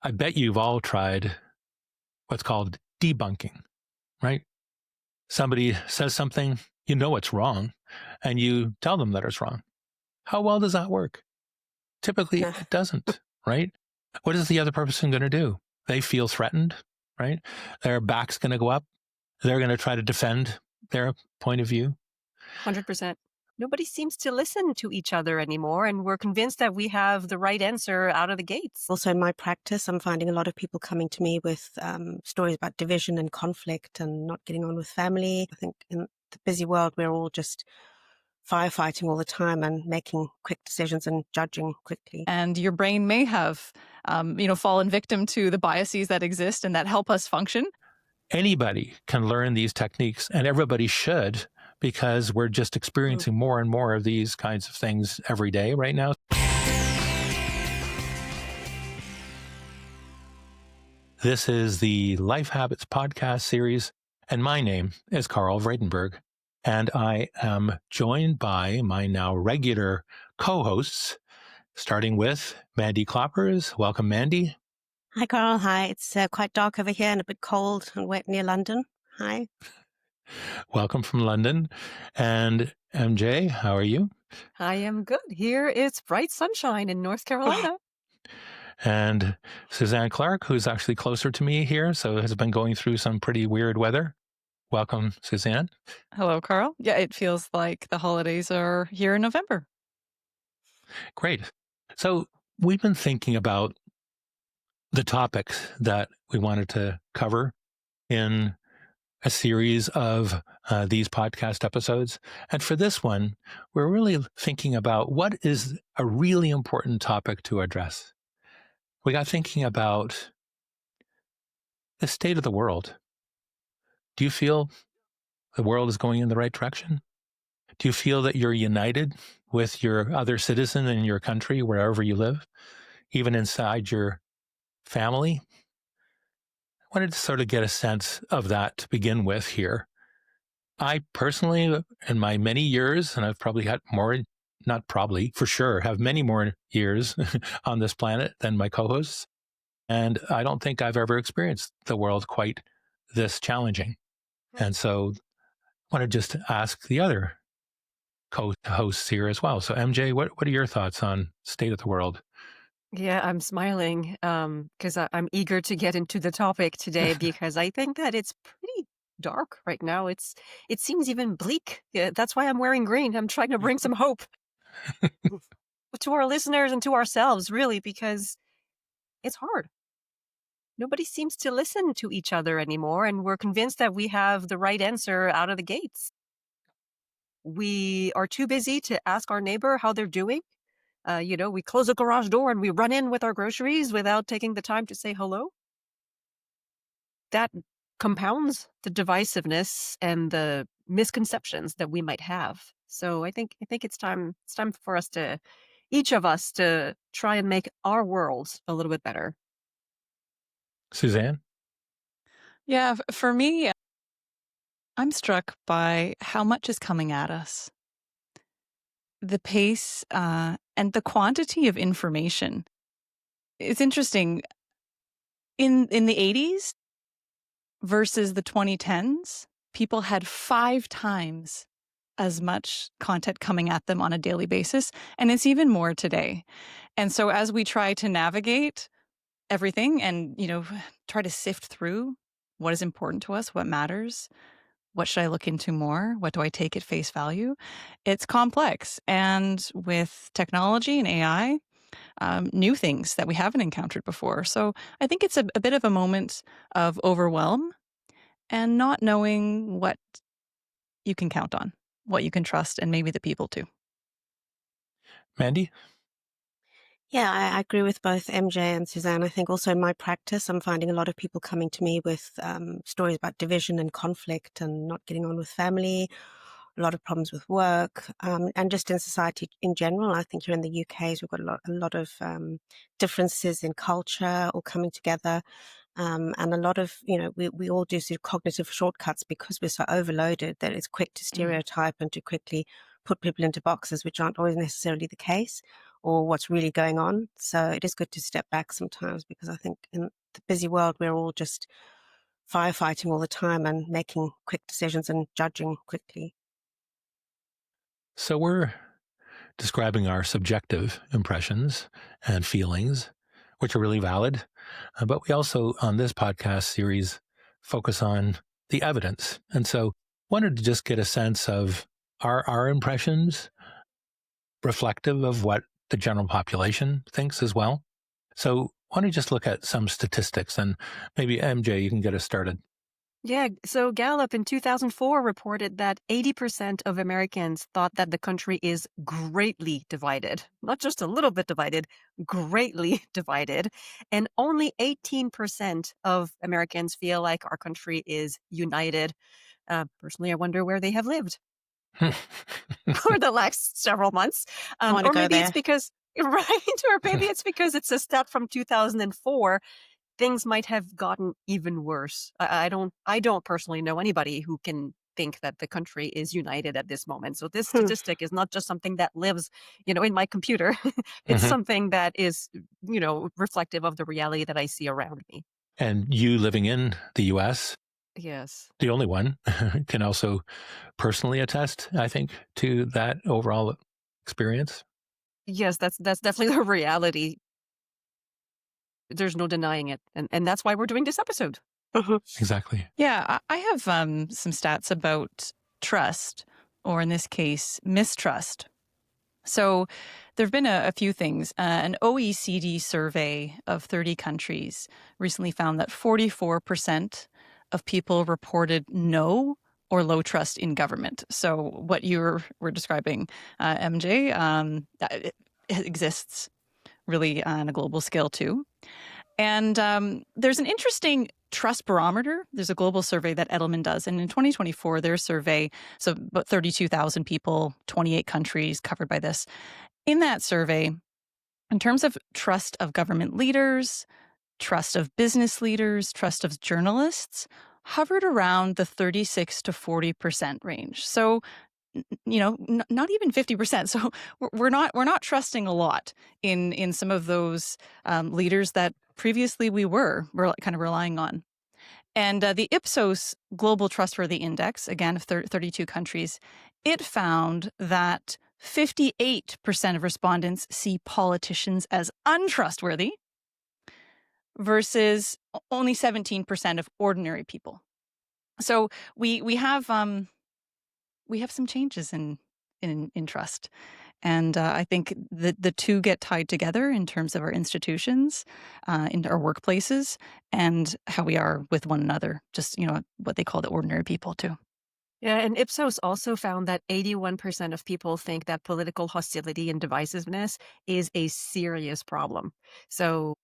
I bet you've all tried what's called debunking, right? Somebody says something, you know it's wrong, and you tell them that it's wrong. How well does that work? Typically, No. it doesn't, right? What is the other person going to do? They feel threatened, right? Their back's going to go up. They're going to try to defend their point of view. 100%. Nobody seems to listen to each other anymore, and we're convinced that we have the right answer out of the gates. Also, in my practice, I'm finding a lot of people coming to me with stories about division and conflict and not getting on with family. I think in the busy world, we're all just firefighting all the time and making quick decisions and judging quickly. And your brain may have, fallen victim to the biases that exist and that help us function. Anybody can learn these techniques, and everybody should, because we're just experiencing more and more of these kinds of things every day right now. This is the Life Habits podcast series, and my name is Carl Vredenberg, and I am joined by my now regular co-hosts, starting with Mandy Kloppers. Welcome, Mandy. Hi, Carl. Hi. It's quite dark over here and a bit cold and wet near London. Hi. Welcome from London. And MJ, how are you? I am good. Here it's bright sunshine in North Carolina. And Suzanne Clark, who's actually closer to me here, so has been going through some pretty weird weather. Welcome, Suzanne. Hello, Carl. Yeah, it feels like the holidays are here in November. Great. So we've been thinking about the topics that we wanted to cover in a series of these podcast episodes. And for this one, we're really thinking about what is a really important topic to address. We got thinking about the state of the world. Do you feel the world is going in the right direction? Do you feel that you're united with your other citizen in your country, wherever you live, even inside your family? I wanted to sort of get a sense of that to begin with here. I personally, in my many years, and I've probably had more, not probably, for sure, have many more years on this planet than my co-hosts. And I don't think I've ever experienced the world quite this challenging. And so I want to just ask the other co-hosts here as well. So MJ, what are your thoughts on state of the world? Yeah, I'm smiling because I'm eager to get into the topic today because I think that it's pretty dark right now. It seems even bleak. Yeah, that's why I'm wearing green. I'm trying to bring some hope to our listeners and to ourselves, really, because it's hard. Nobody seems to listen to each other anymore, and we're convinced that we have the right answer out of the gates. We are too busy to ask our neighbor how they're doing. We close the garage door and we run in with our groceries without taking the time to say hello. That compounds the divisiveness and the misconceptions that we might have. So I think it's time for us to, each of us, to try and make our worlds a little bit better. Suzanne? Yeah, for me, I'm struck by how much is coming at us. The pace and the quantity of information. It's interesting. In the 80s versus the 2010s, people had 5 times as much content coming at them on a daily basis, and it's even more today. And so as we try to navigate everything and, try to sift through what is important to us, what matters, what should I look into more? What do I take at face value? It's complex. And with technology and AI, new things that we haven't encountered before. So I think it's a bit of a moment of overwhelm and not knowing what you can count on, what you can trust, and maybe the people too. Mandy? Yeah, I agree with both MJ and Suzanne. I think also in my practice, I'm finding a lot of people coming to me with stories about division and conflict and not getting on with family, a lot of problems with work, and just in society in general. I think here in the UK, we've got a lot of differences in culture all coming together. And a lot of, we all do sort of cognitive shortcuts because we're so overloaded that it's quick to stereotype and to quickly put people into boxes, which aren't always necessarily the case. or what's really going on. So it is good to step back sometimes, because I think in the busy world, we're all just firefighting all the time and making quick decisions and judging quickly. So we're describing our subjective impressions and feelings, which are really valid. But we also, on this podcast series, focus on the evidence. And so wanted to just get a sense of, are our impressions reflective of what the general population thinks as well? So why don't you just look at some statistics, and maybe MJ, you can get us started. Yeah, so Gallup in 2004 reported that 80% of Americans thought that the country is greatly divided. Not just a little bit divided, greatly divided. And only 18% of Americans feel like our country is united. Personally, I wonder where they have lived for the last several months. I want to Or go maybe it's there. because, right? Or maybe it's because it's a stat from 2004. Things might have gotten even worse. I don't personally know anybody who can think that the country is united at this moment. So this Hmm. statistic is not just something that lives, in my computer. It's Mhm. something that is, reflective of the reality that I see around me. And you living in the US, Yes. the only one, can also personally attest, I think, to that overall experience. Yes, that's definitely the reality. There's no denying it. And that's why we're doing this episode. Mhm. Exactly. Yeah, I have some stats about trust, or in this case, mistrust. So there have been a few things. An OECD survey of 30 countries recently found that 44% of people reported no or low trust in government. So what you were describing, MJ, it exists really on a global scale too. And there's an interesting trust barometer. There's a global survey that Edelman does. And in 2024, their survey, so about 32,000 people, 28 countries covered by this. In that survey, in terms of trust of government leaders, trust of business leaders, trust of journalists, hovered around the 36 to 40% range. So, not even 50%. So we're not trusting a lot in some of those leaders that previously we're kind of relying on. And the Ipsos Global Trustworthy Index, again, of 32 countries, it found that 58% of respondents see politicians as untrustworthy versus only 17% of ordinary people. So we have some changes in trust. And I think the two get tied together in terms of our institutions, in our workplaces, and how we are with one another, just, what they call the ordinary people too. Yeah, and Ipsos also found that 81% of people think that political hostility and divisiveness is a serious problem. So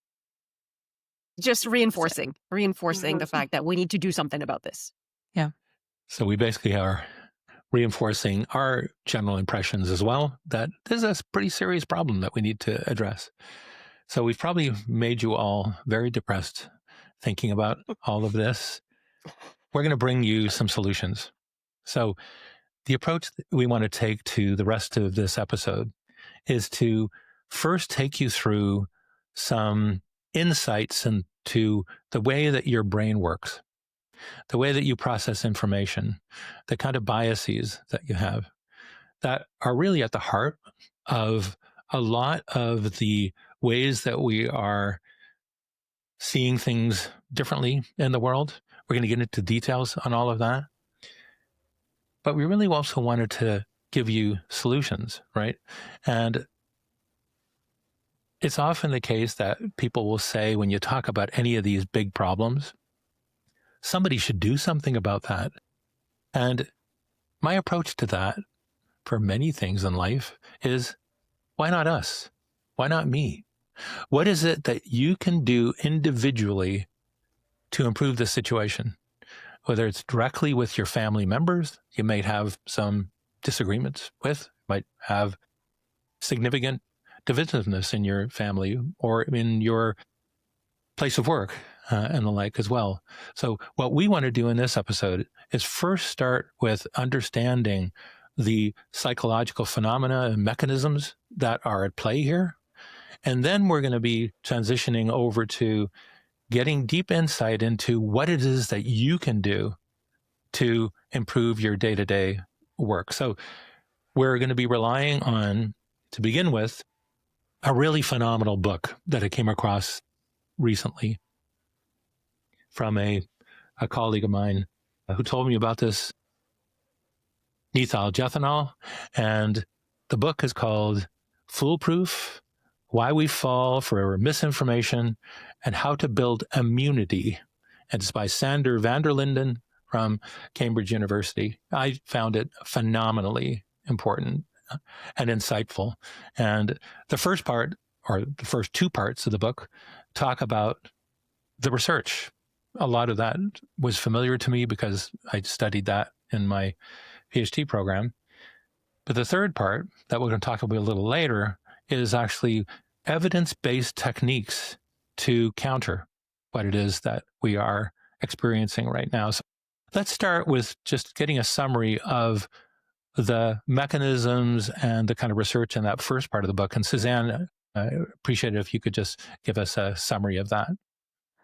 just So, reinforcing the mhm. fact that we need to do something about this. Yeah. So we basically are reinforcing our general impressions as well, that this is a pretty serious problem that we need to address. So we've probably made you all very depressed thinking about all of this. We're going to bring you some solutions. So the approach that we want to take to the rest of this episode is to first take you through some insights into the way that your brain works, the way that you process information, the kind of biases that you have that are really at the heart of a lot of the ways that we are seeing things differently in the world. We're going to get into details on all of that. But we really also wanted to give you solutions, right? And it's often the case that people will say, when you talk about any of these big problems, somebody should do something about that. And my approach to that for many things in life is, why not us? Why not me? What is it that you can do individually to improve the situation? Whether it's directly with your family members, you might have some disagreements with, might have significant divisiveness in your family or in your place of work and the like as well. So what we want to do in this episode is first start with understanding the psychological phenomena and mechanisms that are at play here. And then we're going to be transitioning over to getting deep insight into what it is that you can do to improve your day-to-day work. So we're going to be relying on, to begin with, a really phenomenal book that I came across recently from a colleague of mine who told me about this methyl and the book is called Foolproof: Why We Fall for Misinformation and How to Build Immunity. And it's by Sander van der Linden from Cambridge University. I found it phenomenally important and insightful. And the first part, or the first two parts of the book, talk about the research. A lot of that was familiar to me because I studied that in my PhD program. But the third part that we're going to talk about a little later is actually evidence-based techniques to counter what it is that we are experiencing right now. So let's start with just getting a summary of the mechanisms and the kind of research in that first part of the book. And Suzanne, I appreciate it if you could just give us a summary of that.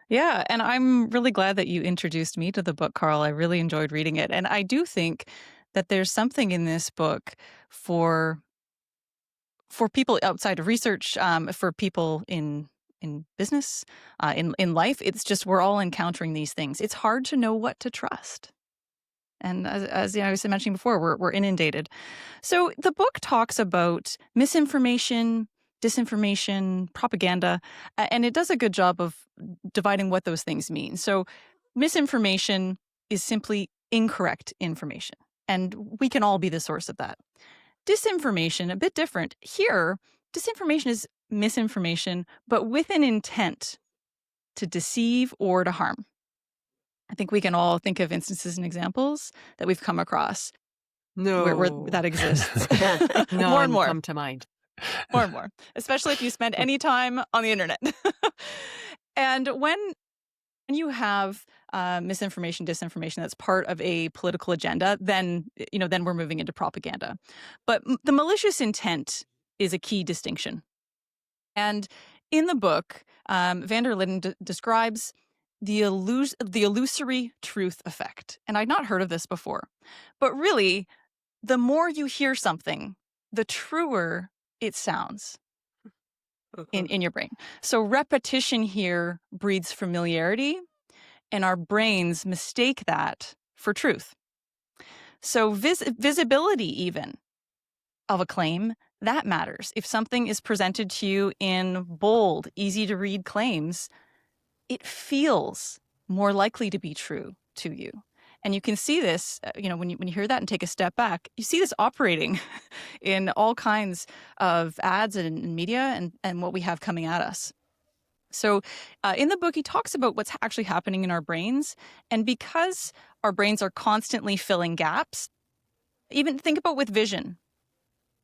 Yeah, and I'm really glad that you introduced me to the book, Carl. I really enjoyed reading it. And I do think that there's something in this book for people outside of research, for people in business, in life. It's just we're all encountering these things. It's hard to know what to trust. And as I was mentioning before, we're inundated. So the book talks about misinformation, disinformation, propaganda, and it does a good job of dividing what those things mean. So misinformation is simply incorrect information, and we can all be the source of that. Disinformation, a bit different. Here, disinformation is misinformation, but with an intent to deceive or to harm. I think we can all think of instances and examples that we've come across where No. that exists. More and None more. come to mind. More and more, especially if you spend any time on the internet. And when you have misinformation, disinformation that's part of a political agenda, then we're moving into propaganda. But the malicious intent is a key distinction. And in the book, van der Linden describes the illusory truth effect. And I'd not heard of this before. But really, the more you hear something, the truer it sounds in your brain. So repetition here breeds familiarity, and our brains mistake that for truth. So visibility even of a claim, that matters. If something is presented to you in bold, easy to read claims, it feels more likely to be true to you. And you can see this, when you hear that and take a step back, you see this operating in all kinds of ads and media and what we have coming at us. So in the book, he talks about what's actually happening in our brains. And because our brains are constantly filling gaps, even think about with vision.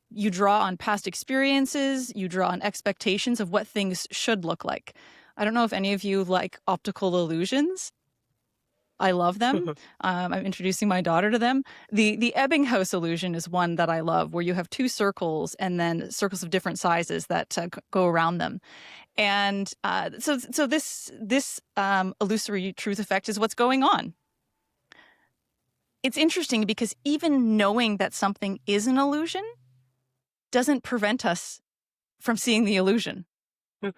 You draw on past experiences, you draw on expectations of what things should look like. I don't know if any of you like optical illusions. I love them. I'm introducing my daughter to them. The Ebbinghaus illusion is one that I love, where you have two circles and then circles of different sizes that go around them. And so this illusory truth effect is what's going on. It's interesting because even knowing that something is an illusion doesn't prevent us from seeing the illusion. We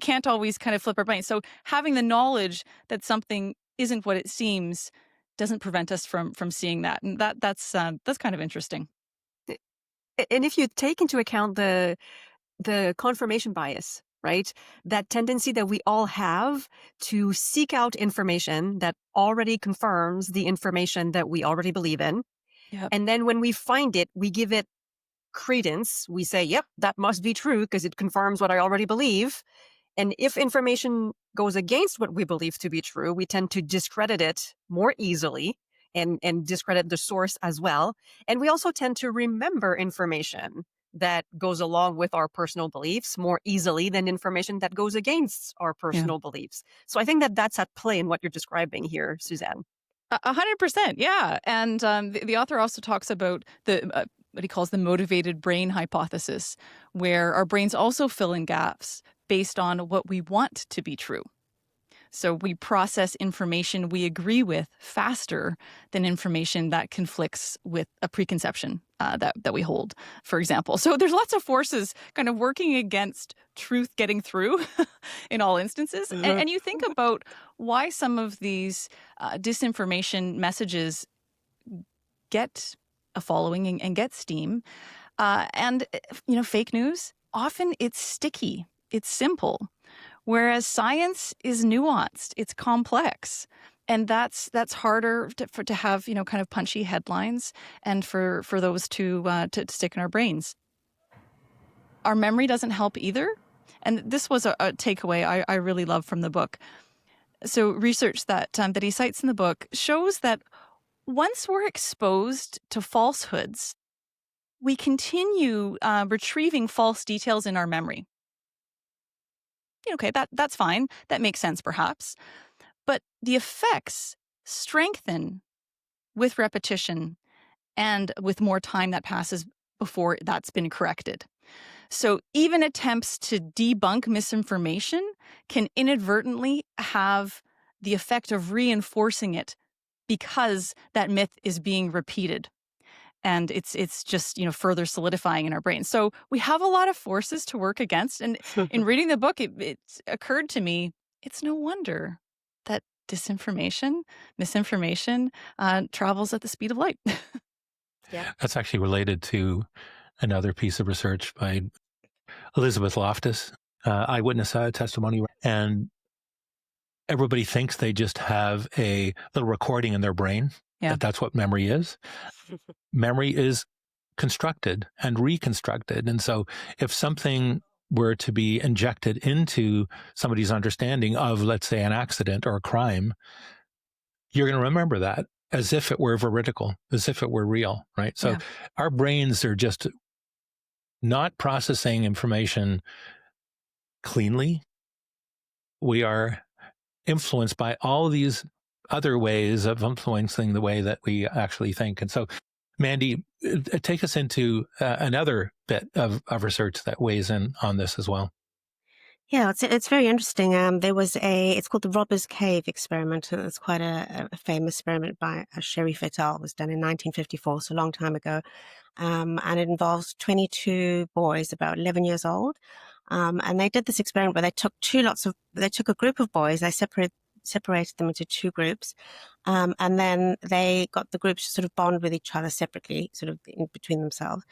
can't always kind of flip our brains. So having the knowledge that something isn't what it seems doesn't prevent us from seeing that, and that's kind of interesting. And if you take into account the confirmation bias, right? That tendency that we all have to seek out information that already confirms the information that we already believe in. Yep. And then when we find it, we give it credence. We say, yep, that must be true because it confirms what I already believe. And if information goes against what we believe to be true, we tend to discredit it more easily and discredit the source as well. And we also tend to remember information that goes along with our personal beliefs more easily than information that goes against our personal beliefs. So I think that that's at play in what you're describing here, Suzanne. 100%, yeah. And the author also talks about what he calls the motivated brain hypothesis, where our brains also fill in gaps based on what we want to be true. So we process information we agree with faster than information that conflicts with a preconception that we hold, for example. So there's lots of forces kind of working against truth getting through in all instances. And, Mhm. and you think about why some of these disinformation messages get a following and get steam. Fake news, often it's sticky, it's simple. Whereas science is nuanced, it's complex. And that's harder to have, kind of punchy headlines and for those to stick in our brains. Our memory doesn't help either. And this was a takeaway I really love from the book. So research that he cites in the book shows that once we're exposed to falsehoods, we continue retrieving false details in our memory. Okay, that's fine. That makes sense, perhaps. But the effects strengthen with repetition and with more time that passes before that's been corrected. So even attempts to debunk misinformation can inadvertently have the effect of reinforcing it because that myth is being repeated. And it's just, further solidifying in our brains. So we have a lot of forces to work against. And in reading the book, it occurred to me, it's no wonder that disinformation, misinformation travels at the speed of light. Yeah. That's actually related to another piece of research by Elizabeth Loftus, eyewitness testimony. And everybody thinks they just have a little recording in their brain, Yeah. that's what memory is. Memory is constructed and reconstructed. And so if something were to be injected into somebody's understanding of, let's say, an accident or a crime, you're going to remember that as if it were veridical, as if it were real, right? So Yeah. our brains are just not processing information cleanly. We are influenced by all these other ways of influencing the way that we actually think. And so, Mandy, take us into another bit of research that weighs in on this as well. Yeah, it's very interesting. It's called the Robbers Cave experiment, and it's quite a famous experiment by Sherif et al. It was done in 1954, so a long time ago. And it involves 22 boys, about 11 years old. And they did this experiment where they took a group of boys, they separated them into two groups, and then they got the groups to sort of bond with each other separately, sort of in between themselves.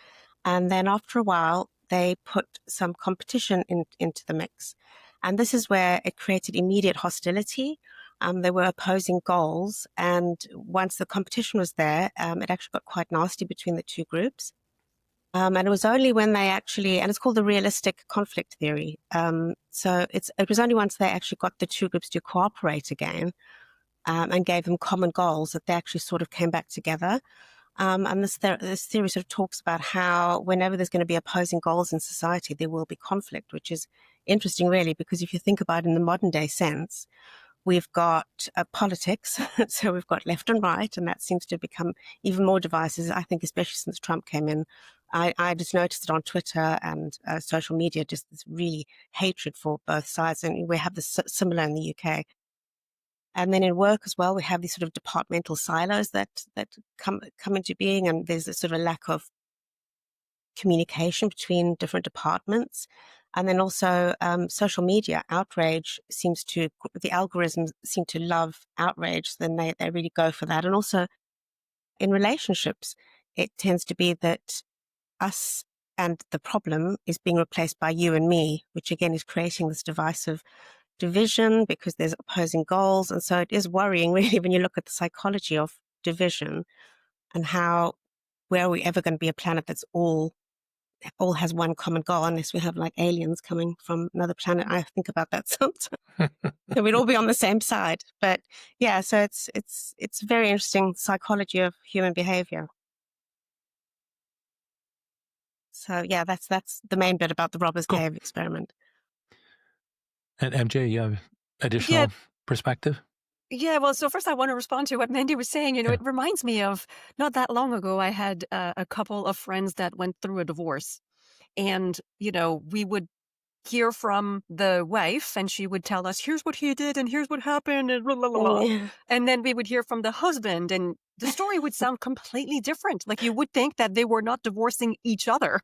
And then after a while, they put some competition into the mix. And this is where it created immediate hostility. There were opposing goals. And once the competition was there, it actually got quite nasty between the two groups. And it was only when and it's called the realistic conflict theory. So it was only once they actually got the two groups to cooperate again, and gave them common goals that they actually sort of came back together. And this theory sort of talks about how whenever there's going to be opposing goals in society, there will be conflict, which is interesting, really, because if you think about it in the modern day sense, we've got politics. So we've got left and right, and that seems to have become even more divisive, I think, especially since Trump came in. I just noticed it on Twitter and social media, just this really hatred for both sides. And we have this similar in the UK. And then in work as well, we have these sort of departmental silos that come into being, and there's a sort of a lack of communication between different departments. And then also social media outrage the algorithms seem to love outrage, then they really go for that. And also in relationships, it tends to be that us and the problem is being replaced by you and me, which again is creating this divisive division because there's opposing goals. And so it is worrying, really, when you look at the psychology of division and where are we ever going to be a planet that's all has one common goal, unless we have like aliens coming from another planet. I think about that sometimes. So we'd all be on the same side. But yeah, so it's very interesting psychology of human behavior. So yeah, that's the main bit about the Robbers Cool. Cave experiment. And MJ, you have Yeah, additional perspective? Yeah, well, so first I want to respond to what Mandy was saying. Yeah. It reminds me of not that long ago, I had a couple of friends that went through a divorce. And, we would hear from the wife and she would tell us, here's what he did and here's what happened and blah, blah, blah, blah. Yeah. And then we would hear from the husband and the story would sound completely different. Like you would think that they were not divorcing each other.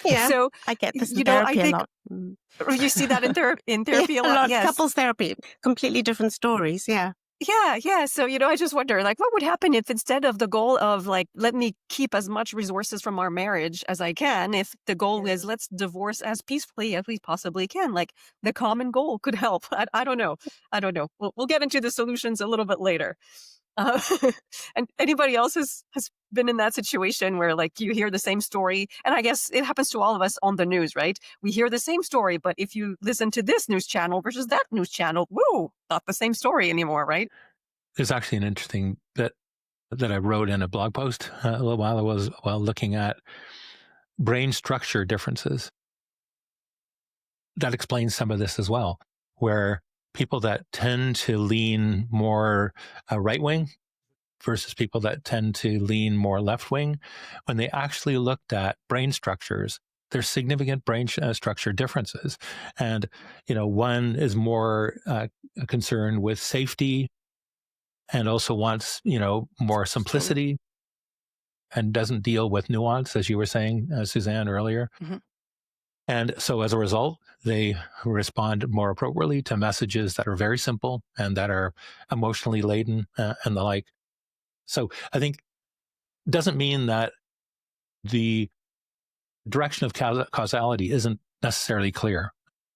Yeah, So, I get this in therapy I a think lot. Mm. you see that in Yeah, therapy a a lot. lot. Yes. Couples therapy, completely different stories. Yeah. Yeah, yeah. So, I just wonder, like, what would happen if instead of the goal of, like, let me keep as much resources from our marriage as I can, if the goal Yeah. is let's divorce as peacefully as we possibly can, like, the common goal could help. I don't know. I don't know. We'll get into the solutions a little bit later. Uh, and anybody else has been in that situation where, like, you hear the same story, and I guess it happens to all of us on the news, right? We hear the same story, but if you listen to this news channel versus that news channel, woo, not the same story anymore, right? There's actually an interesting bit that I wrote in a blog post a little while ago while looking at brain structure differences. That explains some of this as well, where people that tend to lean more right wing versus people that tend to lean more left wing, when they actually looked at brain structures, there's significant brain structure differences. And, one is more concerned with safety and also wants, more Interesting. simplicity and doesn't deal with nuance, as you were saying, Suzanne, earlier. Mhm. And so as a result, they respond more appropriately to messages that are very simple and that are emotionally laden and the like. So I think it doesn't mean that the direction of causality isn't necessarily clear.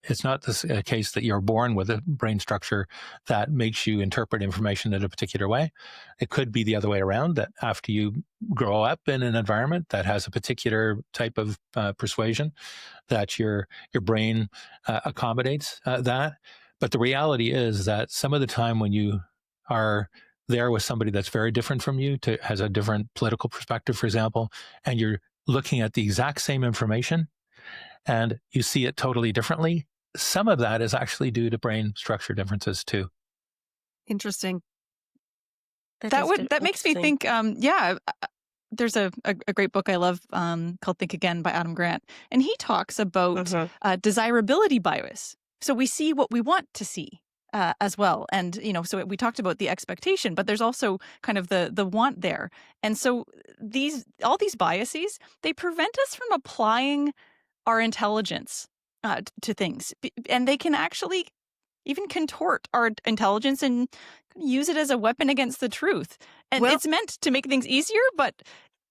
It's not this case that you're born with a brain structure that makes you interpret information in a particular way. It could be the other way around, that after you grow up in an environment that has a particular type of persuasion, that your brain accommodates that. But the reality is that some of the time when you are there with somebody that's very different from you, has a different political perspective, for example, and you're looking at the exact same information and you see it totally differently, some of that is actually due to brain structure differences too. Interesting. That makes me Interesting. think, there's a great book I love called Think Again by Adam Grant, and he talks about Mhm. desirability bias. So we see what we want to see as well, and so we talked about the expectation, but there's also kind of the want there, and so all these biases, they prevent us from applying our intelligence to things, and they can actually even contort our intelligence and use it as a weapon against the truth. And Well, it's meant to make things easier, but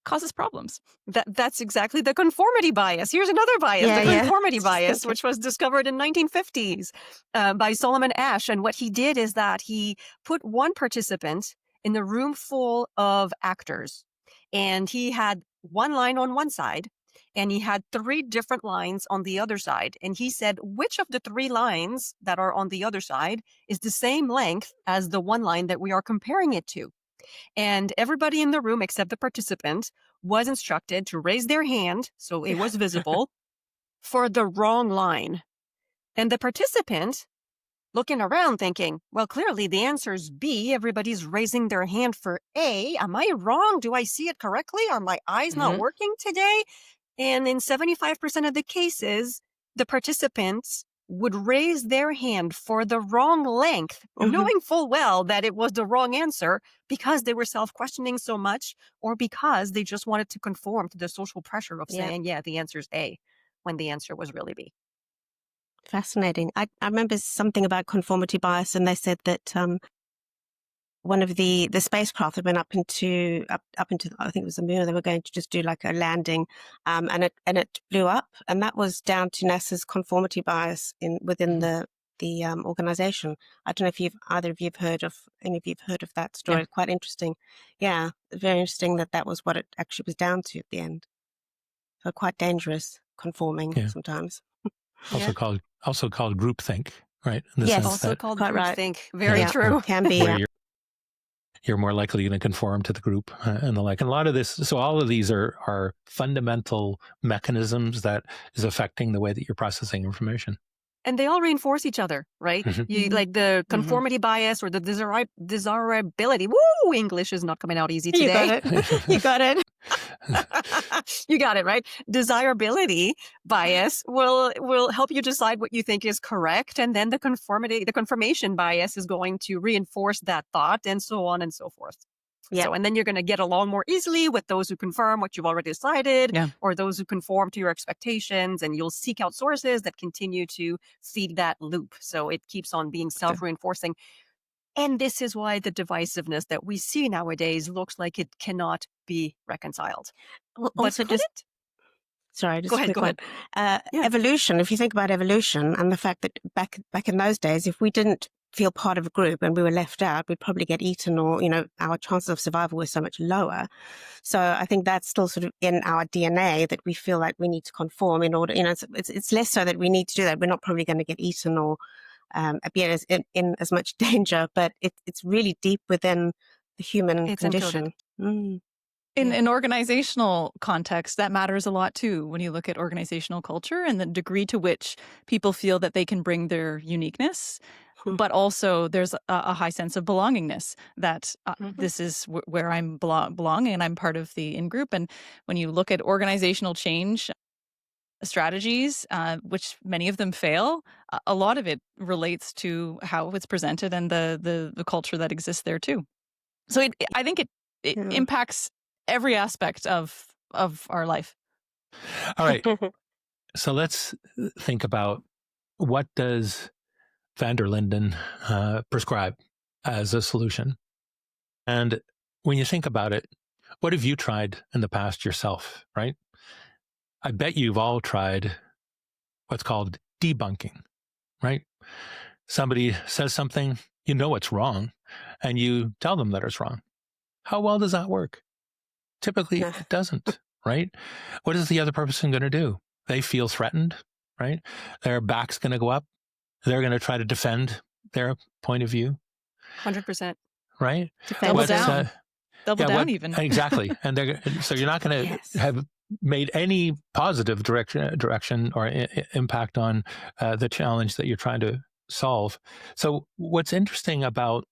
causes problems. that's exactly the conformity bias. Here's another bias, the Yeah, yeah. conformity Just bias, thinking. which was discovered in 1950s by Solomon Asch. And what he did is that he put one participant in the room full of actors, and he had one line on one side, and he had three different lines on the other side. And he said, which of the three lines that are on the other side is the same length as the one line that we are comparing it to? And everybody in the room except the participant was instructed to raise their hand, so it was visible, for the wrong line. And the participant, looking around thinking, well, clearly the answer is B. Everybody's raising their hand for A. Am I wrong? Do I see it correctly? Are my eyes not Mhm. working today? And in 75% of the cases, the participants would raise their hand for the wrong length, Mhm. knowing full well that it was the wrong answer because they were self-questioning so much or because they just wanted to conform to the social pressure of Yeah. saying, yeah, the answer is A, when the answer was really B. Fascinating. I remember something about conformity bias, and they said that one of the spacecraft that went up into I think it was the moon. They were going to just do like a landing, and it blew up, and that was down to NASA's conformity bias within Mhm. the organization. I don't know if either of you've heard of any of you've heard of that Yeah. story. Quite interesting. Yeah, very interesting that was what it actually was down to at the end. So quite dangerous conforming Yeah. sometimes. Yeah. Also called groupthink, right? In the sense Yes, Also that, called quite right. groupthink. Very yeah, Yeah, true. can be. where Yeah. you're more likely going to conform to the group and the like. And a lot of this, so all of these are fundamental mechanisms that is affecting the way that you're processing information. And they all reinforce each other, right? You like the conformity bias or the desirability. Woo! English is not coming out easy You got today. it. You got it. You got it, right? Desirability bias will help you decide what you think is correct, and then the confirmation bias is going to reinforce that thought, and so on and so forth. Yeah. So, and then you're going to get along more easily with those who confirm what you've already decided, Yeah. or those who conform to your expectations, and you'll seek out sources that continue to feed that loop. So it keeps on being self-reinforcing. And this is why the divisiveness that we see nowadays looks like it cannot be reconciled. Well, But also, put just it, sorry, just go a ahead, quick go one. ahead. Yeah. Evolution. If you think about evolution and the fact that back in those days, if we didn't feel part of a group and we were left out, we'd probably get eaten, or our chances of survival were so much lower. So I think that's still sort of in our DNA, that we feel like we need to conform in order. It's less so that we need to do that. We're not probably going to get eaten or be in as much danger, but it's really deep within the human It's condition. In an organizational context, that matters a lot too. When you look at organizational culture and the degree to which people feel that they can bring their uniqueness, but also there's a high sense of belongingness, that this is where I'm belong and I'm part of the in-group. And when you look at organizational change strategies, which many of them fail, a lot of it relates to how it's presented and the culture that exists there too. So I think it impacts every aspect of our life. All right. So let's think about, what does van der Linden prescribe as a solution? And when you think about it, what have you tried in the past yourself, right? I bet you've all tried what's called debunking, right? Somebody says something, you know it's wrong, and you tell them that it's wrong. How well does that work? Typically, it doesn't, right? What is the other person going to do? They feel threatened, right? Their back's going to go up. They're going to try to defend their point of view. 100%. Right? Double down. Double down even. Exactly. And so you're not going to have made any positive direction or impact on the challenge that you're trying to solve. So what's interesting about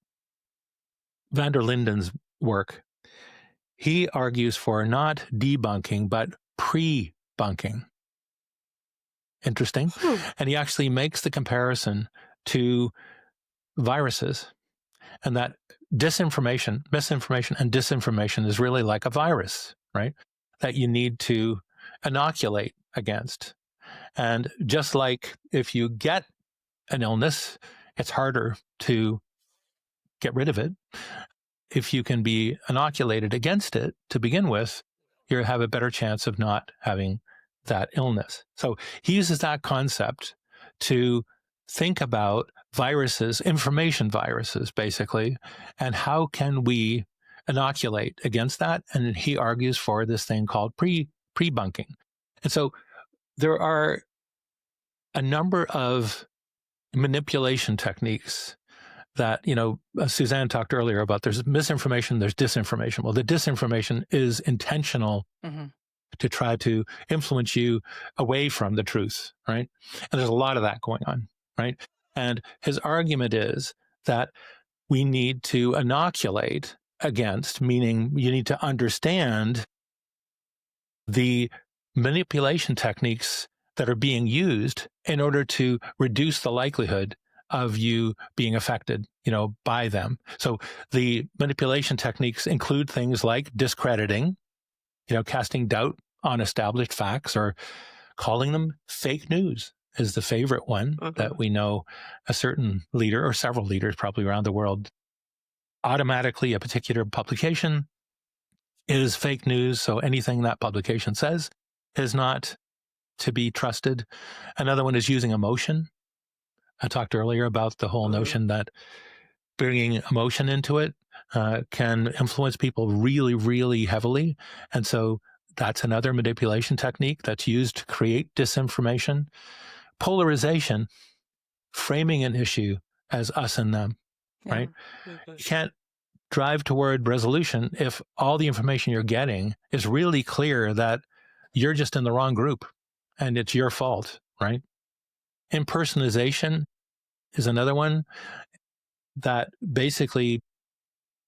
van der Linden's work, he argues for not debunking, but pre-bunking. Interesting. And he actually makes the comparison to viruses, and that misinformation and disinformation is really like a virus, right? That you need to inoculate against. And just like if you get an illness, it's harder to get rid of it. If you can be inoculated against it to begin with, you have a better chance of not having that illness. So he uses that concept to think about viruses, information viruses, basically, and how can we inoculate against that? And he argues for this thing called pre-bunking. And so there are a number of manipulation techniques that, Suzanne talked earlier about. There's misinformation, there's disinformation. Well, the disinformation is intentional to try to influence you away from the truth, right? And there's a lot of that going on, right? And his argument is that we need to inoculate against, meaning you need to understand the manipulation techniques that are being used in order to reduce the likelihood of you being affected, by them. So the manipulation techniques include things like discrediting, casting doubt on established facts, or calling them fake news is the favorite one that we know a certain leader or several leaders probably around the world. Automatically, a particular publication is fake news, so anything that publication says is not to be trusted. Another one is using emotion. I talked earlier about the whole notion that bringing emotion into it can influence people really, really heavily. And so that's another manipulation technique that's used to create disinformation. Polarization, framing an issue as us and them, right? You can't drive toward resolution if all the information you're getting is really clear that you're just in the wrong group and it's your fault, right? Impersonalization is another one that basically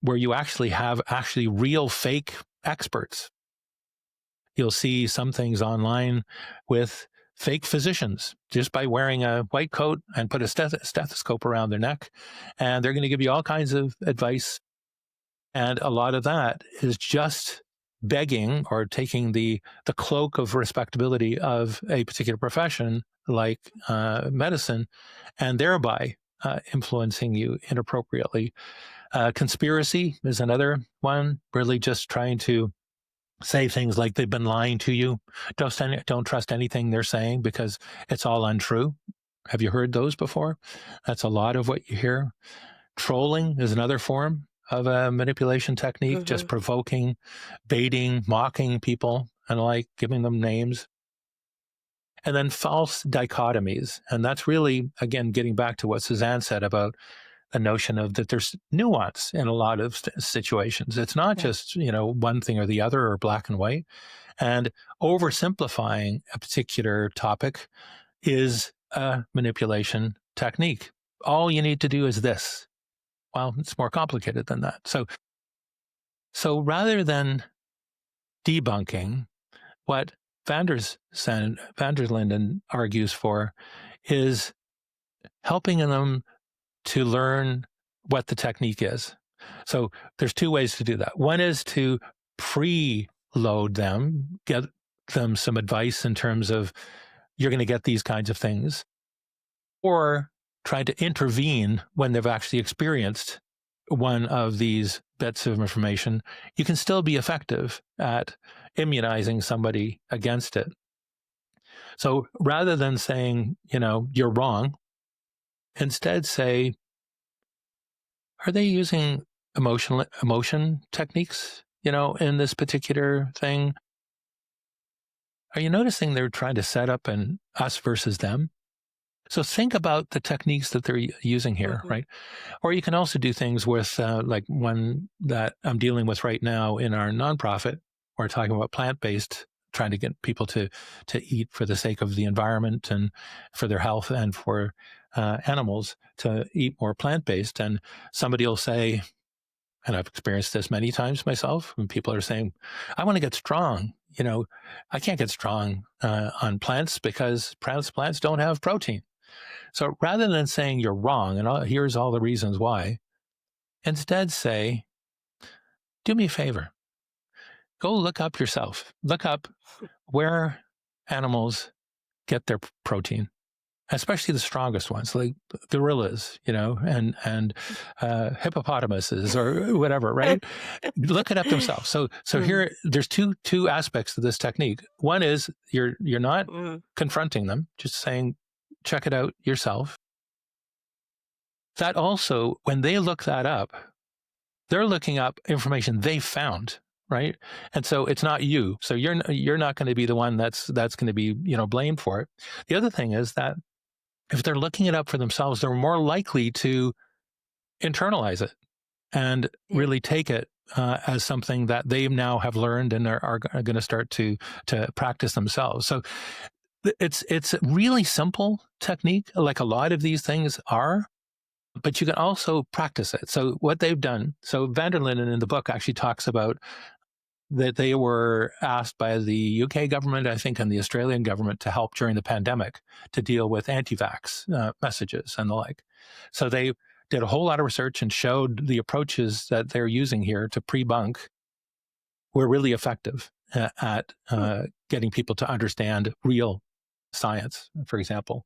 where you actually have real fake experts. You'll see some things online with fake physicians just by wearing a white coat and put a stethoscope around their neck, and they're going to give you all kinds of advice. And a lot of that is just begging or taking the cloak of respectability of a particular profession like medicine, and thereby influencing you inappropriately. Conspiracy is another one, really just trying to say things like they've been lying to you. Don't trust anything they're saying because it's all untrue. Have you heard those before? That's a lot of what you hear. Trolling is another form of a manipulation technique, just provoking, baiting, mocking people and like giving them names. And then false dichotomies. And that's really, again, getting back to what Suzanne said about a notion of that there's nuance in a lot of situations. It's not just, one thing or the other or black and white. And oversimplifying a particular topic is a manipulation technique. All you need to do is this. Well, it's more complicated than that. So rather than debunking, what van der Linden argues for is helping them to learn what the technique is. So there's two ways to do that. One is to preload them, get them some advice in terms of you're going to get these kinds of things, or try to intervene when they've actually experienced one of these bits of information. You can still be effective at immunizing somebody against it. So rather than saying, you're wrong, instead say, are they using emotion techniques, in this particular thing? Are you noticing they're trying to set up an us versus them? So think about the techniques that they're using here, right? Or you can also do things with like one that I'm dealing with right now in our nonprofit. We're talking about plant-based, trying to get people to eat for the sake of the environment and for their health and for animals to eat more plant-based. And somebody will say, and I've experienced this many times myself, when people are saying, I want to get strong. I can't get strong on plants because plants don't have protein. So rather than saying you're wrong and here's all the reasons why, instead say, do me a favor. Go look up yourself. Look up where animals get their protein, especially the strongest ones, like gorillas, and hippopotamuses or whatever, right? Look it up themselves. So here, there's two aspects to this technique. One is you're not confronting them, just saying, check it out yourself. That also, when they look that up, they're looking up information they found, right? And so it's not you. So you're not going to be the one that's going to be blamed for it. The other thing is that if they're looking it up for themselves, they're more likely to internalize it and really take it as something that they now have learned and are going to start to practice themselves. So it's a really simple technique, like a lot of these things are, but you can also practice it. So what they've done, so van der Linden in the book actually talks about that they were asked by the UK government, I think, and the Australian government to help during the pandemic to deal with anti-vax messages and the like. So they did a whole lot of research and showed the approaches that they're using here to pre-bunk were really effective at getting people to understand real science, for example.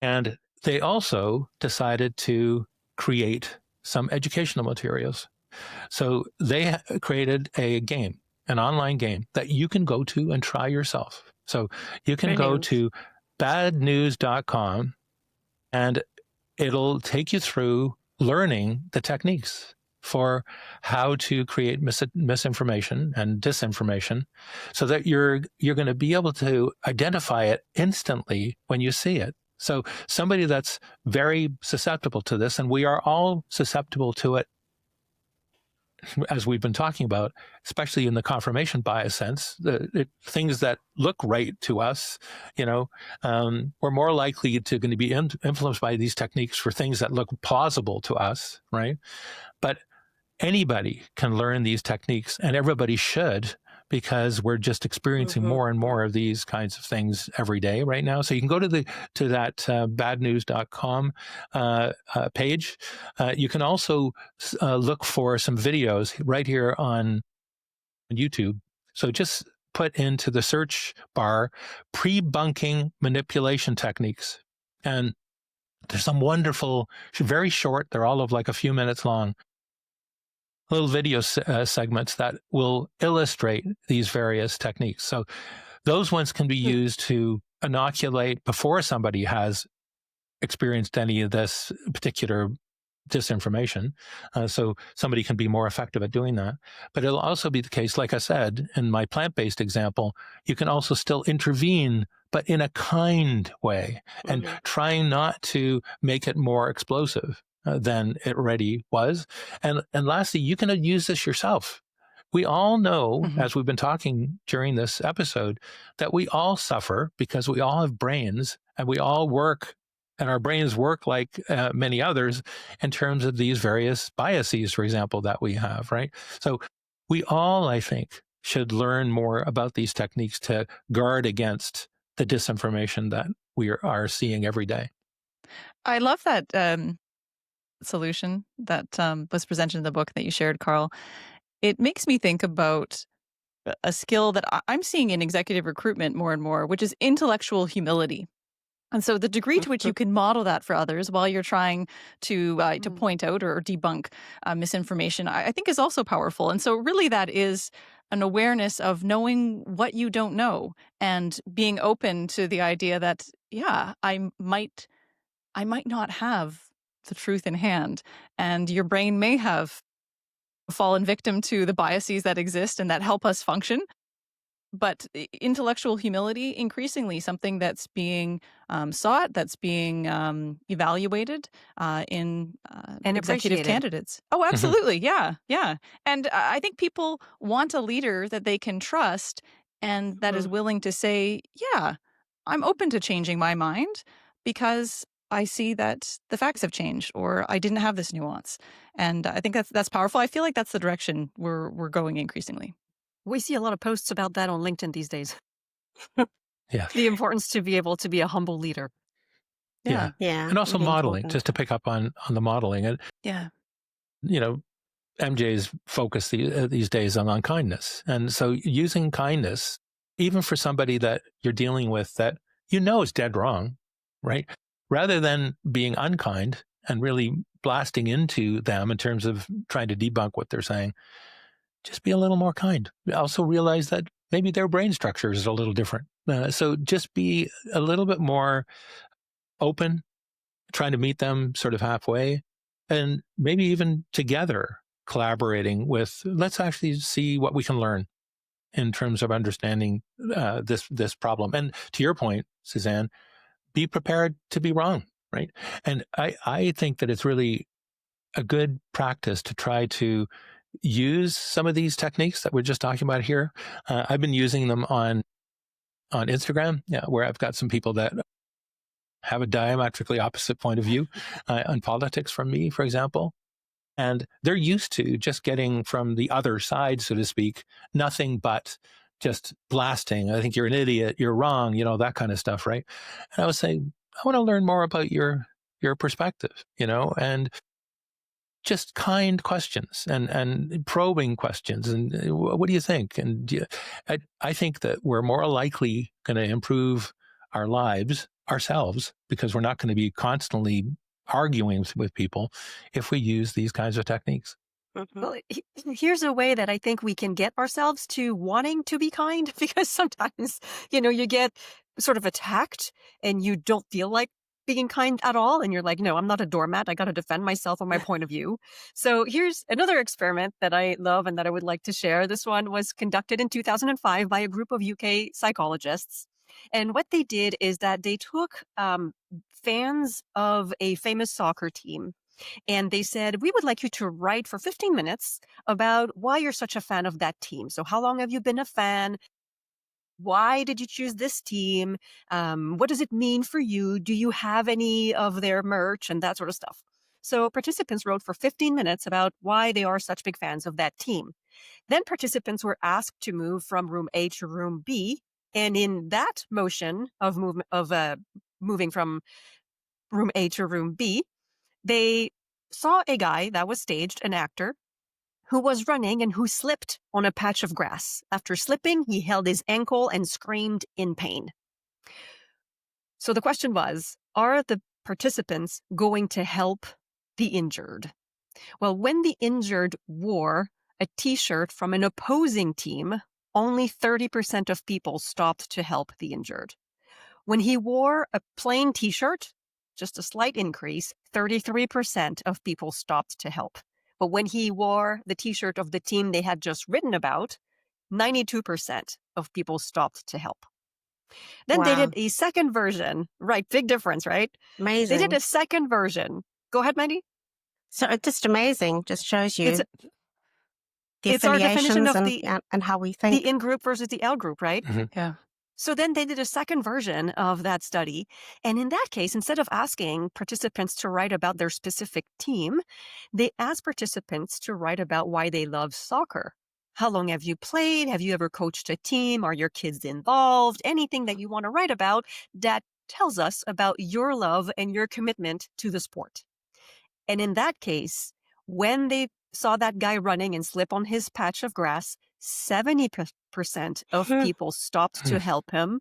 And they also decided to create some educational materials. So they created a game, an online game that you can go to and try yourself. So you can go to badnews.com and it'll take you through learning the techniques for how to create misinformation and disinformation so that you're going to be able to identify it instantly when you see it. So somebody that's very susceptible to this, and we are all susceptible to it as we've been talking about, especially in the confirmation bias sense, things that look right to us, we're more likely going to be influenced by these techniques for things that look plausible to us, right? But anybody can learn these techniques, and everybody should, because we're just experiencing more and more of these kinds of things every day right now. So you can go to that badnews.com page. You can also look for some videos right here on YouTube. So just put into the search bar pre-bunking manipulation techniques. And there's some wonderful, very short, they're all of like a few minutes long, little video segments that will illustrate these various techniques. So those ones can be used to inoculate before somebody has experienced any of this particular disinformation. So somebody can be more effective at doing that. But it'll also be the case, like I said, in my plant-based example, you can also still intervene, but in a kind way, and trying not to make it more explosive than it already was. And lastly, you can use this yourself. We all know, as we've been talking during this episode, that we all suffer because we all have brains and we all work, and our brains work like many others in terms of these various biases, for example, that we have, right? So we all, I think, should learn more about these techniques to guard against the disinformation that we are seeing every day. I love that solution that was presented in the book that you shared, Carl. It makes me think about a skill that I'm seeing in executive recruitment more and more, which is intellectual humility. And so the degree to which you can model that for others while you're trying to point out or debunk misinformation, I think is also powerful. And so really that is an awareness of knowing what you don't know and being open to the idea that, yeah, I might not have the truth in hand, and your brain may have fallen victim to the biases that exist and that help us function. But intellectual humility, increasingly something that's being sought, that's being evaluated in And executive appreciated. candidates. Oh, absolutely. Yeah. Yeah. And I think people want a leader that they can trust and that is willing to say, yeah, I'm open to changing my mind because I see that the facts have changed or I didn't have this nuance. And I think that's powerful. I feel like that's the direction we're going increasingly. We see a lot of posts about that on LinkedIn these days. Yeah. The importance to be able to be a humble leader. Yeah. Yeah. And also really modeling, important. just to pick up on the modeling. And, Yeah. MJ's focus these days on kindness. And so using kindness, even for somebody that you're dealing with that is dead wrong, right? Rather than being unkind and really blasting into them in terms of trying to debunk what they're saying, just be a little more kind. Also realize that maybe their brain structure is a little different. So just be a little bit more open, trying to meet them sort of halfway, and maybe even together collaborating with, let's actually see what we can learn in terms of understanding this problem. And to your point, Suzanne, be prepared to be wrong, right? And I think that it's really a good practice to try to use some of these techniques that we're just talking about here. I've been using them on Instagram, where I've got some people that have a diametrically opposite point of view on politics from me, for example. And they're used to just getting from the other side, so to speak, nothing but just blasting. I think you're an idiot, you're wrong, that kind of stuff, right? And I was saying, I want to learn more about your perspective, and just kind questions and probing questions. And what do you think? And I think that we're more likely going to improve our lives ourselves because we're not going to be constantly arguing with people if we use these kinds of techniques. Well, here's a way that I think we can get ourselves to wanting to be kind, because sometimes, you get sort of attacked and you don't feel like being kind at all. And you're like, no, I'm not a doormat. I got to defend myself and my point of view. So here's another experiment that I love and that I would like to share. This one was conducted in 2005 by a group of UK psychologists. And what they did is that they took fans of a famous soccer team And they said, we would like you to write for 15 minutes about why you're such a fan of that team. So, how long have you been a fan? Why did you choose this team? What does it mean for you? Do you have any of their merch and that sort of stuff? So, participants wrote for 15 minutes about why they are such big fans of that team. Then, participants were asked to move from room A to room B. And in that motion of moving from room A to room B, they saw a guy that was staged, an actor, who was running and who slipped on a patch of grass. After slipping, he held his ankle and screamed in pain. So the question was, are the participants going to help the injured? Well, when the injured wore a t-shirt from an opposing team, only 30% of people stopped to help the injured. When he wore a plain t-shirt, just a slight increase, 33% of people stopped to help. But when he wore the t-shirt of the team they had just written about, 92% of people stopped to help. Then they Wow. did a second version. Right, big difference, right? They did Amazing. a second version. Go ahead, Mandy. So it's just amazing. Just shows It's you the it's our definition affiliations of and how we the think. in-group versus the out-group, right? Yeah. So then they did a second version of that study. And in that case, instead of asking participants to write about their specific team, they asked participants to write about why they love soccer. How long have you played? Have you ever coached a team? Are your kids involved? Anything that you want to write about that tells us about your love and your commitment to the sport. And in that case, when they saw that guy running and slip on his patch of grass, 70% of Hmm. people stopped to help him,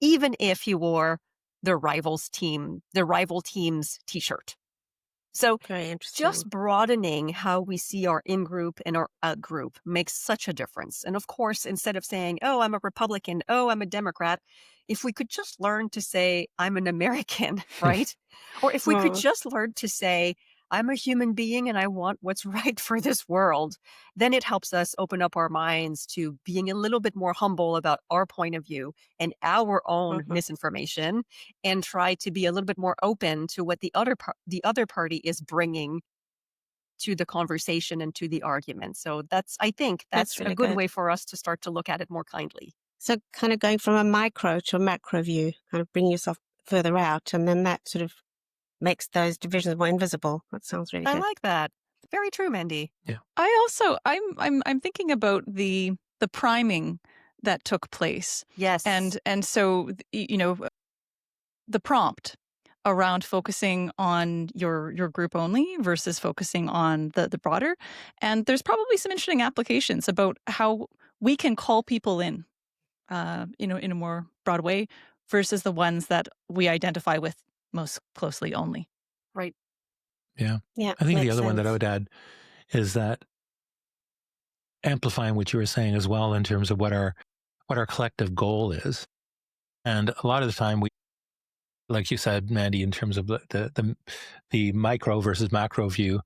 even if he wore the rival team's t-shirt. So Very interesting. just broadening how we see our in-group and our out-group makes such a difference. And of course, instead of saying, oh, I'm a Republican, oh, I'm a Democrat, if we could just learn to say, I'm an American, right? Or if we could Hmm. just learn to say, I'm a human being and I want what's right for this world, then it helps us open up our minds to being a little bit more humble about our point of view and our own Mhm. misinformation, and try to be a little bit more open to what the other party is bringing to the conversation and to the argument. So I think That's that's a really good good. way for us to start to look at it more kindly. So kind of going from a micro to a macro view, kind of bringing yourself further out, and then that sort of makes those divisions more invisible. That sounds really I good. like that. Very true, Mandy. I'm thinking about the priming that took place. Yes. And so the prompt around focusing on your group only versus focusing on the broader. And there's probably some interesting applications about how we can call people in in a more broad way versus the ones that we identify with most closely only. Right. Yeah. Yeah, I think the makes other one that I sense. would add is that amplifying what you were saying as well in terms of what our collective goal is. And a lot of the time we, like you said, Mandy, in terms of the micro versus macro view,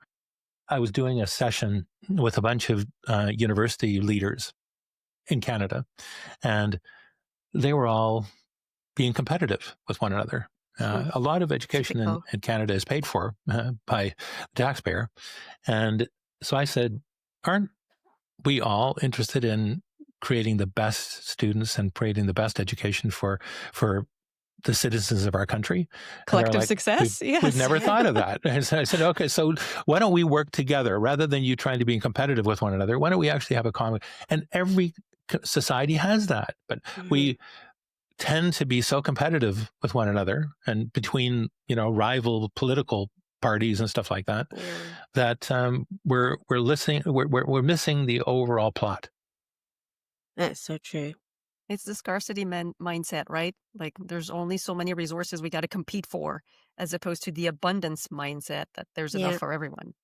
I was doing a session with a bunch of university leaders in Canada, and they were all being competitive with one another. A lot of education Typical. in Canada is paid for by the taxpayer. And so I said, aren't we all interested in creating the best students and creating the best education for the citizens of our country? And they're Collective like, we've, success, we've yes. never thought of that. And so I said, okay, so why don't we work together rather than you trying to be competitive with one another? Why don't we actually have a common? And every society has that, but Mhm. we tend to be so competitive with one another and between rival political parties and stuff like that Yeah, that we're missing the overall plot. that's so true. It's the scarcity mindset, right? Like there's only so many resources we got to compete for, as opposed to the abundance mindset that there's enough Yeah, for everyone.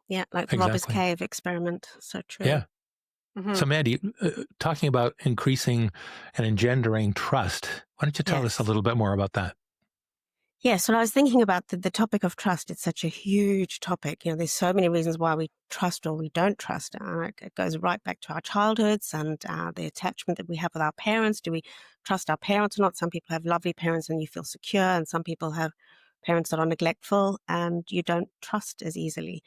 yeah, like the Robbers Exactly. Cave experiment. So true. Yeah. Hmm. So Mandy, talking about increasing and engendering trust, why don't you tell us a Yes. little bit more about that? Yes, well, I was thinking about the topic of trust. It's such a huge topic. There's so many reasons why we trust or we don't trust. It goes right back to our childhoods and the attachment that we have with our parents. Do we trust our parents or not? Some people have lovely parents and you feel secure, and some people have parents that are neglectful, and you don't trust as easily.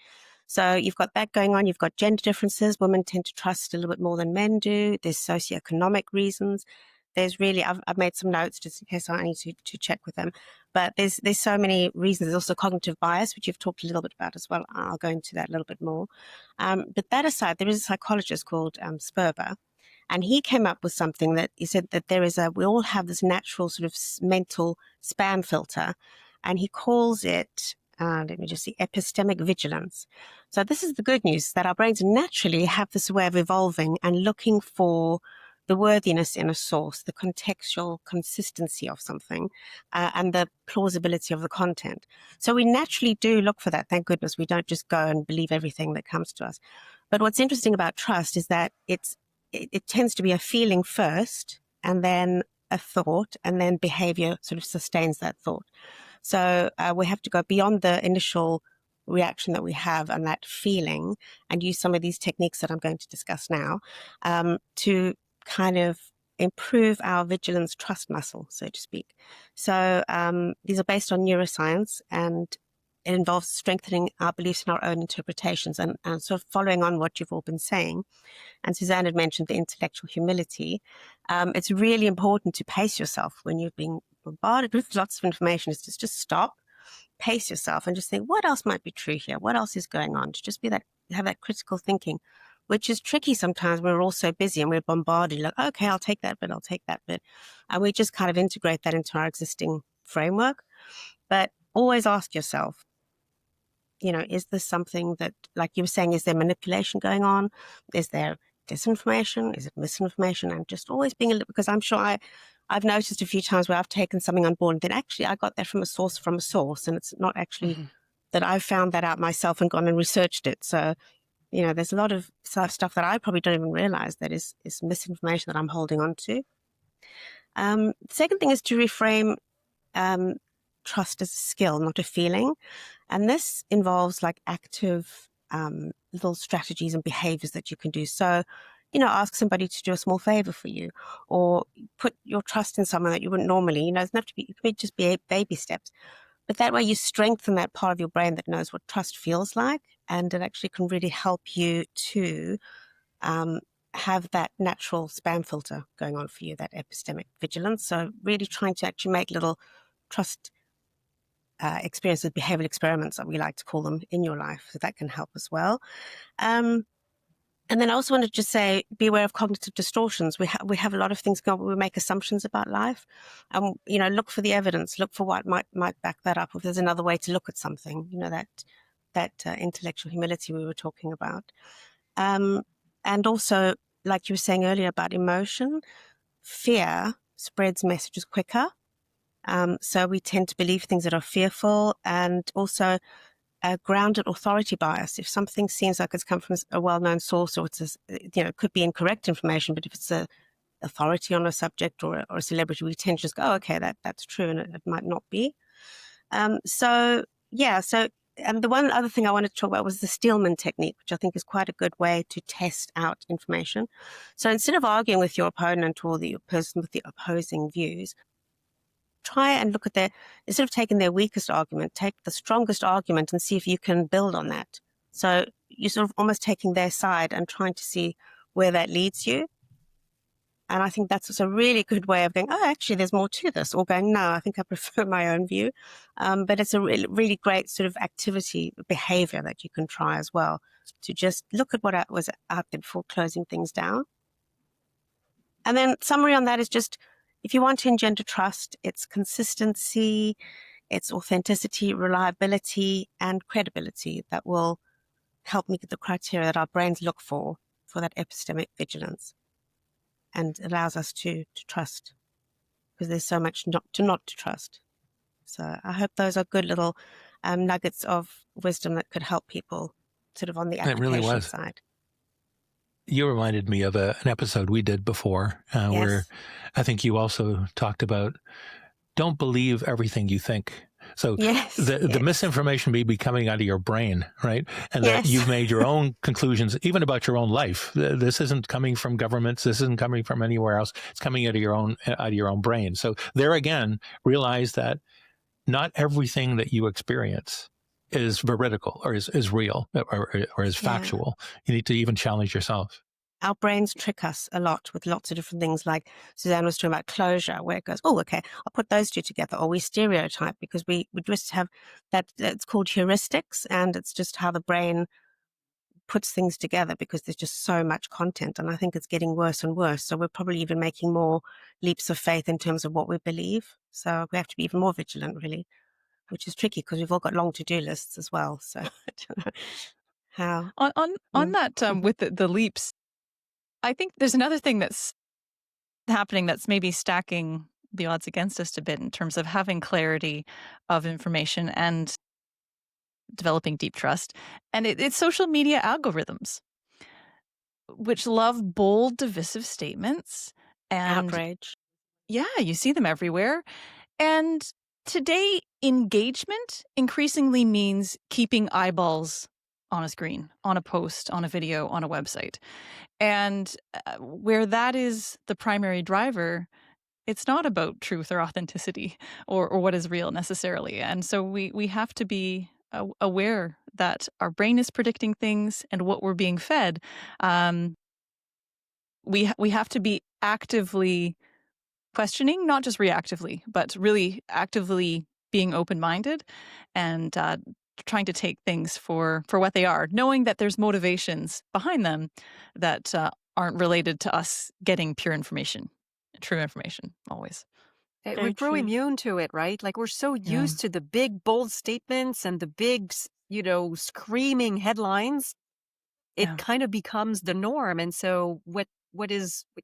So you've got that going on. You've got gender differences. Women tend to trust a little bit more than men do. There's socioeconomic reasons. There's really, I've made some notes just in case I need to check with them. But there's so many reasons. There's also cognitive bias, which you've talked a little bit about as well. I'll go into that a little bit more. But that aside, there is a psychologist called Sperber, and he came up with something that he said that we all have this natural sort of mental spam filter, and he calls it, let me just see, epistemic vigilance. So this is the good news, that our brains naturally have this way of evolving and looking for the worthiness in a source, the contextual consistency of something, and the plausibility of the content. So we naturally do look for that. Thank goodness we don't just go and believe everything that comes to us. But what's interesting about trust is that it tends to be a feeling first, and then a thought, and then behavior sort of sustains that thought. So we have to go beyond the initial reaction that we have and that feeling, and use some of these techniques that I'm going to discuss now to kind of improve our vigilance trust muscle, so to speak. So these are based on neuroscience, and it involves strengthening our beliefs in our own interpretations, and sort of following on what you've all been saying. And Suzanne had mentioned the intellectual humility. It's really important to pace yourself when you're being bombarded with lots of information. Is just stop, pace yourself, and just think, what else might be true here? What else is going on? To just have that critical thinking, which is tricky sometimes when we're all so busy and we're bombarded. Like, okay, I'll take that bit, I'll take that bit. And we just kind of integrate that into our existing framework. But always ask yourself, is this something that, like you were saying, is there manipulation going on? Is there disinformation? Is it misinformation? And just always being a little, because I'm sure I've noticed a few times where I've taken something on board and then actually I got that from a source, and it's not actually that I found that out myself and gone and researched it. So, there's a lot of stuff that I probably don't even realize that is misinformation that I'm holding on to. The second thing is to reframe trust as a skill, not a feeling. And this involves like active little strategies and behaviors that you can do. So, ask somebody to do a small favor for you, or put your trust in someone that you wouldn't normally. It doesn't have to be, it could just be baby steps. But that way you strengthen that part of your brain that knows what trust feels like, and it actually can really help you to have that natural spam filter going on for you, that epistemic vigilance. So really trying to actually make little trust experiences, behavioral experiments that we like to call them, in your life. So that can help as well. And then I also want to just say, be aware of cognitive distortions. We have a lot of things going on. We make assumptions about life, and look for the evidence. Look for what might back that up. If there's another way to look at something, that intellectual humility we were talking about, and also, like you were saying earlier about emotion, fear spreads messages quicker. So we tend to believe things that are fearful, and also grounded authority bias. If something seems like it's come from a well-known source, or it could be incorrect information, but if it's a authority on a subject or a celebrity, we tend to just go, oh, okay, that's true, and it might not be. And the one other thing I wanted to talk about was the Steelman technique, which I think is quite a good way to test out information. So instead of arguing with your opponent or the person with the opposing views, try and look at instead of taking their weakest argument, take the strongest argument and see if you can build on that. So you're sort of almost taking their side and trying to see where that leads you. And I think that's a really good way of going, oh, actually, there's more to this, or going, no, I think I prefer my own view. But it's a really, really great sort of activity, behavior that you can try as well, to just look at what was out there before closing things down. And then summary on that is just, if you want to engender trust, it's consistency, it's authenticity, reliability, and credibility that will help meet the criteria that our brains look for that epistemic vigilance, and allows us to trust, because there's so much not to trust. So I hope those are good little nuggets of wisdom that could help people sort of on the application It really was. side. You reminded me of an episode we did before where I think you also talked about don't believe everything you think. So the misinformation may be coming out of your brain, right? And that you've made your own conclusions, even about your own life. This isn't coming from governments. This isn't coming from anywhere else. It's coming out of your own brain. So there again, realize that not everything that you experience is veridical or is real or is factual. You need to even challenge yourself. Our brains trick us a lot with lots of different things, like Suzanne was talking about closure, where it goes, oh, okay, I'll put those two together. Or we stereotype because we just have that, it's called heuristics, and it's just how the brain puts things together because there's just so much content. And I think it's getting worse and worse. So we're probably even making more leaps of faith in terms of what we believe. So we have to be even more vigilant, really, which is tricky because we've all got long to-do lists as well. So I don't know how. On that, with the leaps, I think there's another thing that's happening that's maybe stacking the odds against us a bit in terms of having clarity of information and developing deep trust. And it's social media algorithms, which love bold, divisive statements. And Outrage. yeah, you see them everywhere. And today, engagement increasingly means keeping eyeballs on a screen, on a post, on a video, on a website. And where that is the primary driver, it's not about truth or authenticity or what is real necessarily. And so we have to be aware that our brain is predicting things and what we're being fed. We have to be actively questioning, not just reactively, but really actively being open-minded and trying to take things for what they are, knowing that there's motivations behind them that aren't related to us getting pure information, true information, always. We Very grow true. immune to it, right? Like we're so Yeah. used to the big, bold statements and the big, screaming headlines. It Yeah. kind of becomes the norm. And so what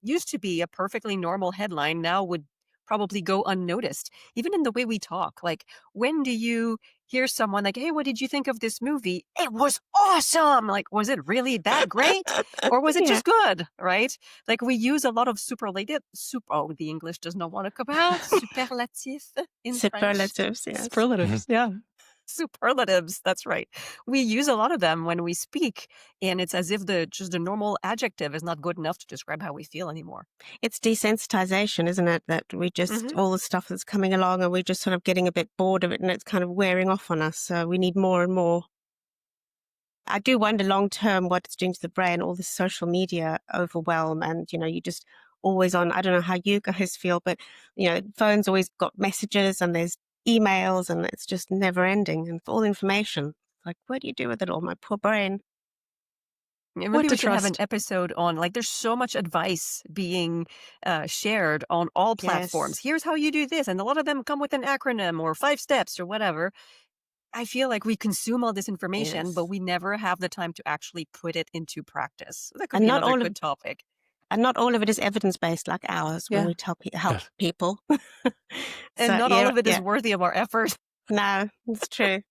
used to be a perfectly normal headline now would probably go unnoticed, even in the way we talk. Like, when do you hear someone like, hey, what did you think of this movie? It was awesome. Like, was it really that great? Or was it Yeah. just good? Right? Like, we use a lot of the English does not want to come out. Superlatif in French. Superlatives, yes. Superlatives, yeah. Superlatives, that's right. We use a lot of them when we speak, and it's as if just the normal adjective is not good enough to describe how we feel anymore. It's desensitization, isn't it? That we just, all the stuff that's coming along and we're just sort of getting a bit bored of it and it's kind of wearing off on us. So we need more and more. I do wonder long term what it's doing to the brain, all this social media overwhelm, and you just always on. I don't know how you guys feel, but phones always got messages and there's emails and it's just never ending and all information. Like, what do you do with it all? My poor brain. Yeah, What maybe to we should have an trust? episode on, like, there's so much advice being shared on all platforms. Yes. Here's how you do this. And a lot of them come with an acronym or 5 steps or whatever. I feel like we consume all this information, Yes. but we never have the time to actually put it into practice. That could And be not another all of good topic. and not all of it is evidence based like ours when Yeah. we help Yes. people. And So not all of it is worthy of our effort. no, it's true.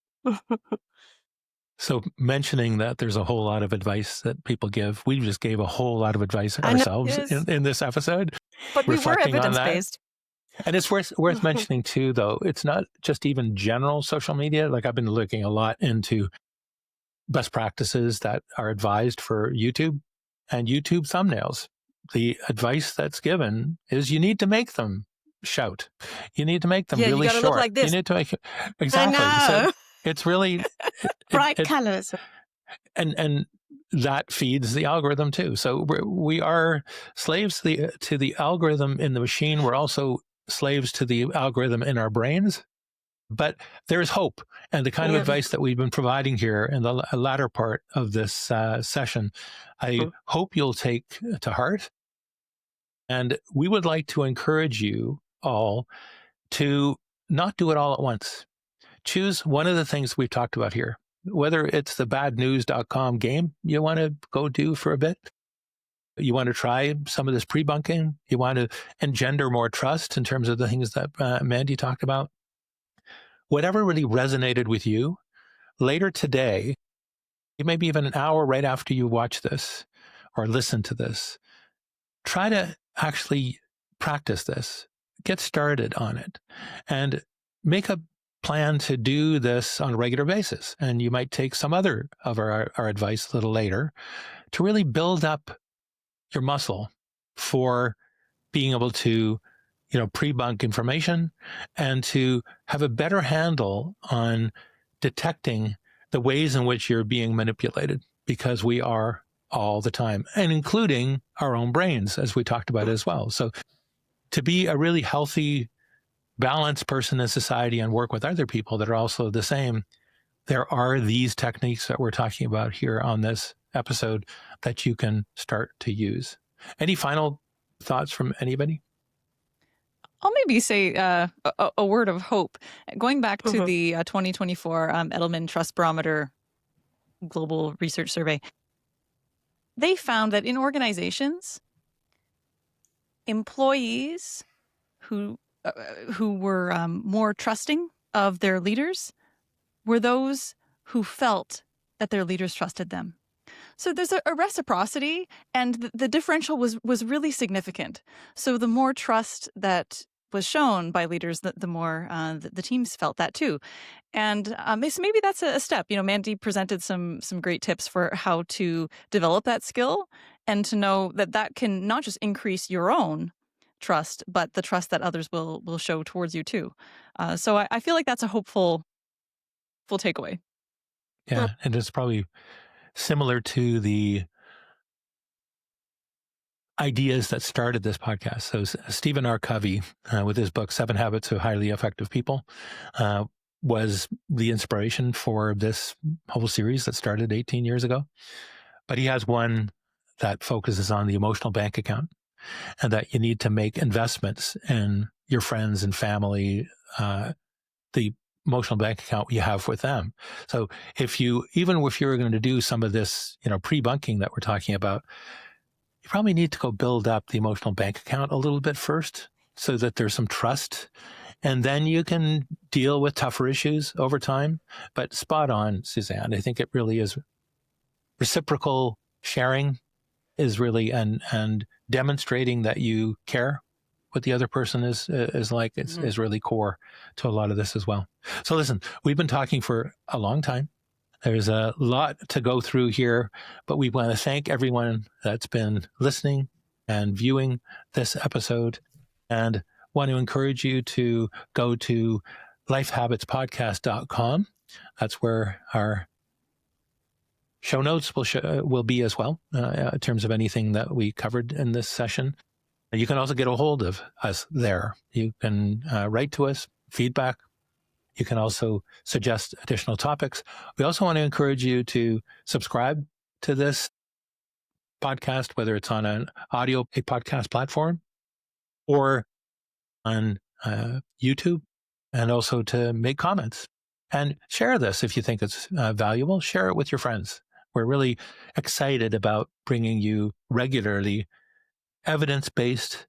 So mentioning that there's a whole lot of advice that people give, we just gave a whole lot of advice I know. ourselves Yes. in this episode. But we were Reflecting on that. evidence-based. And it's worth mentioning too, though, it's not just even general social media. Like, I've been looking a lot into best practices that are advised for YouTube and YouTube thumbnails. The advice that's given is you need to make them shout. You need to make them Yeah, you really gotta short. look like this. You need to make exactly. I know. So it's really Bright colors. and that feeds the algorithm too. So we are slaves to the algorithm in the machine. We're also slaves to the algorithm in our brains. But there's hope, and the kind of advice that we've been providing here in the latter part of this session, I hope you'll take to heart. And we would like to encourage you all to not do it all at once. Choose one of the things we've talked about here, whether it's the badnews.com game you want to go do for a bit. You want to try some of this pre-bunking. You want to engender more trust in terms of the things that Mandy talked about. Whatever really resonated with you, later today, maybe even an hour right after you watch this or listen to this, try to actually practice this. Get started on it and make a plan to do this on a regular basis. And you might take some other of our advice a little later to really build up your muscle for being able to, pre-bunk information and to have a better handle on detecting the ways in which you're being manipulated, because we are all the time, and including our own brains, as we talked about as well. So to be a really healthy, balanced person in society and work with other people that are also the same, there are these techniques that we're talking about here on this episode that you can start to use. Any final thoughts from anybody? I'll maybe say a word of hope. Going back to Mhm. the 2024 Edelman Trust Barometer Global Research Survey, they found that in organizations, employees who were more trusting of their leaders were those who felt that their leaders trusted them. So there's a reciprocity, and the differential was really significant. So the more trust that was shown by leaders, the more the teams felt that too. And so maybe that's a step. Mandy presented some great tips for how to develop that skill and to know that can not just increase your own trust, but the trust that others will show towards you too. So I feel like that's a hopeful takeaway. Yeah, and it's probably similar to the ideas that started this podcast. So Stephen R. Covey, with his book, 7 Habits of Highly Effective People, was the inspiration for this whole series that started 18 years ago. But he has one that focuses on the emotional bank account, and that you need to make investments in your friends and family, the emotional bank account you have with them. So even if you're going to do some of this, pre-bunking that we're talking about, you probably need to go build up the emotional bank account a little bit first so that there's some trust. And then you can deal with tougher issues over time. But spot on, Suzanne. I think it really is reciprocal sharing is really, and demonstrating that you care what the other person is like, is really core to a lot of this as well. So listen, we've been talking for a long time. There's a lot to go through here, but we want to thank everyone that's been listening and viewing this episode, and want to encourage you to go to lifehabitspodcast.com. That's where our show notes will be as well, in terms of anything that we covered in this session. You can also get a hold of us there. You can write to us, feedback. You can also suggest additional topics. We also want to encourage you to subscribe to this podcast, whether it's on a podcast platform or on YouTube, and also to make comments and share this if you think it's valuable. Share it with your friends. We're really excited about bringing you regularly evidence-based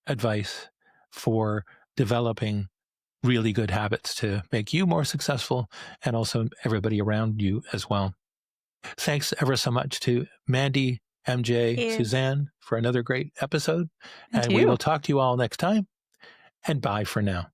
advice for developing really good habits to make you more successful, and also everybody around you as well. Thanks ever so much to Mandy, MJ, Suzanne for another great episode. And And to we you. will talk to you all next time. And bye for now.